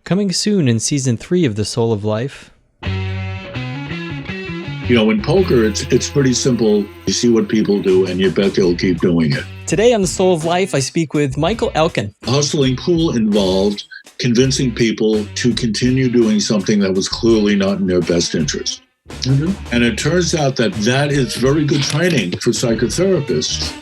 Coming soon in Season 3 of The Soul of Life. In poker, it's pretty simple. You see what people do, and you bet they'll keep doing it. Today on The Soul of Life, I speak with Michael Elkin. Hustling pool involved convincing people to continue doing something that was clearly not in their best interest. Mm-hmm. And it turns out that is very good training for psychotherapists.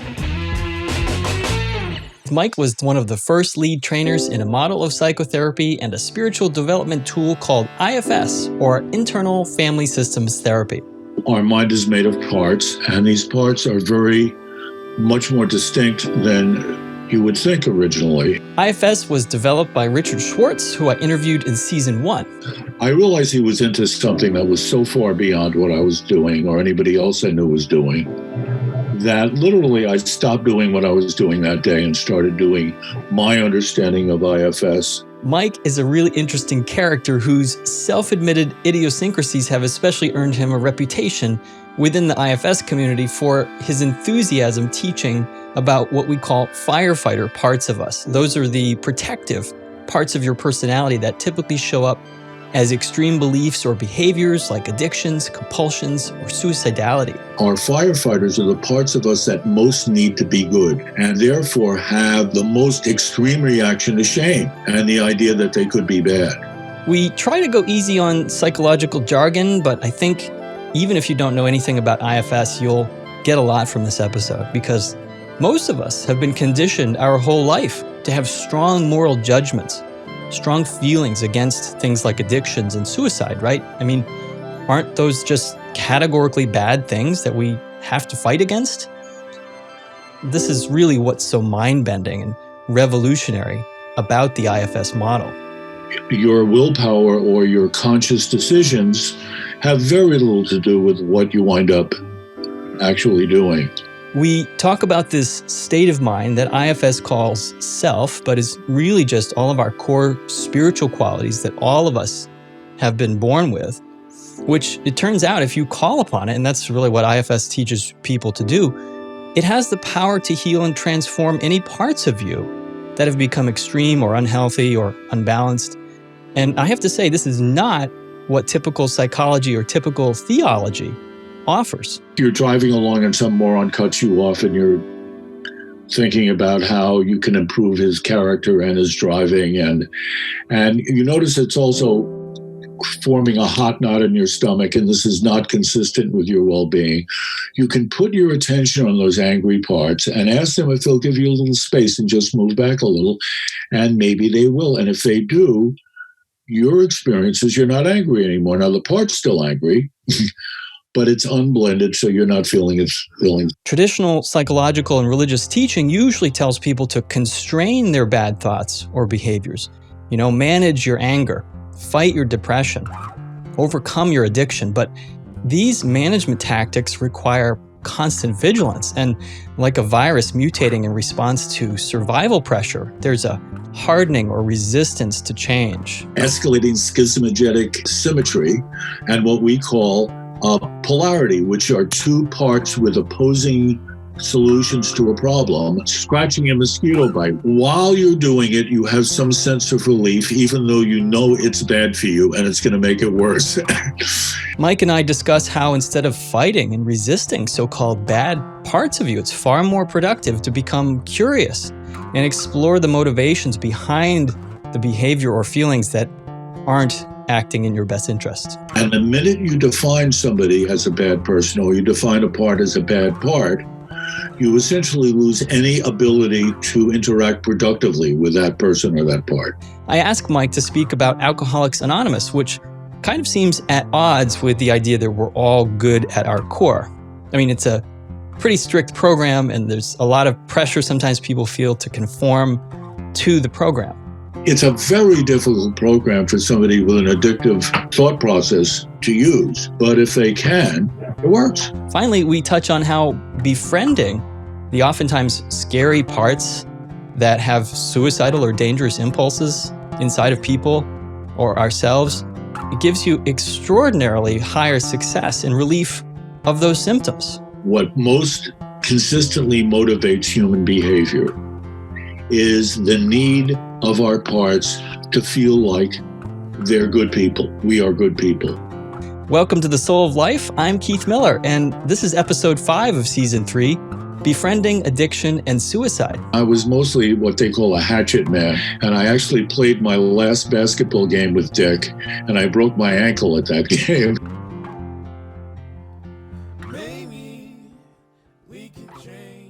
Mike was one of the first lead trainers in a model of psychotherapy and a spiritual development tool called IFS, or Internal Family Systems Therapy. Our mind is made of parts, and these parts are much more distinct than you would think originally. IFS was developed by Richard Schwartz, who I interviewed in Season 1. I realized he was into something that was so far beyond what I was doing or anybody else I knew was doing, that literally I stopped doing what I was doing that day and started doing my understanding of IFS. Mike is a really interesting character whose self-admitted idiosyncrasies have especially earned him a reputation within the IFS community for his enthusiasm teaching about what we call firefighter parts of us. Those are the protective parts of your personality that typically show up as extreme beliefs or behaviors like addictions, compulsions, or suicidality. Our firefighters are the parts of us that most need to be good and therefore have the most extreme reaction to shame and the idea that they could be bad. We try to go easy on psychological jargon, but I think even if you don't know anything about IFS, you'll get a lot from this episode because most of us have been conditioned our whole life to have strong moral judgments, strong feelings against things like addictions and suicide, right? I mean, aren't those just categorically bad things that we have to fight against? This is really what's so mind-bending and revolutionary about the IFS model. Your willpower or your conscious decisions have very little to do with what you wind up actually doing. We talk about this state of mind that IFS calls self, but is really just all of our core spiritual qualities that all of us have been born with, which it turns out if you call upon it, and that's really what IFS teaches people to do, it has the power to heal and transform any parts of you that have become extreme or unhealthy or unbalanced. And I have to say, this is not what typical psychology or typical theology offers. You're driving along and some moron cuts you off and you're thinking about how you can improve his character and his driving, and you notice it's also forming a hot knot in your stomach, and this is not consistent with your well-being. You can put your attention on those angry parts and ask them if they'll give you a little space and just move back a little, and maybe they will. And if they do, your experience is you're not angry anymore. Now the part's still angry, but it's unblended, so you're not feeling its feelings. Traditional psychological and religious teaching usually tells people to constrain their bad thoughts or behaviors. Manage your anger, fight your depression, overcome your addiction. But these management tactics require constant vigilance. And like a virus mutating in response to survival pressure, there's a hardening or resistance to change. Escalating schismagetic symmetry and what we call polarity, which are two parts with opposing solutions to a problem, scratching a mosquito bite. While you're doing it, you have some sense of relief, even though you know it's bad for you and it's going to make it worse. Mike and I discuss how instead of fighting and resisting so-called bad parts of you, it's far more productive to become curious and explore the motivations behind the behavior or feelings that aren't acting in your best interest. And the minute you define somebody as a bad person or you define a part as a bad part, you essentially lose any ability to interact productively with that person or that part. I asked Mike to speak about Alcoholics Anonymous, which kind of seems at odds with the idea that we're all good at our core. I mean, it's a pretty strict program and there's a lot of pressure sometimes people feel to conform to the program. It's a very difficult program for somebody with an addictive thought process to use, but if they can, it works. Finally, we touch on how befriending the oftentimes scary parts that have suicidal or dangerous impulses inside of people or ourselves, it gives you extraordinarily higher success in relief of those symptoms. What most consistently motivates human behavior is the need of our parts to feel like they're good people. We are good people. Welcome to The Soul of Life. I'm Keith Miller, and this is episode 5 of season 3, Befriending Addiction and Suicide. I was mostly what they call a hatchet man, and I actually played my last basketball game with Dick, and I broke my ankle at that game. Maybe we can change.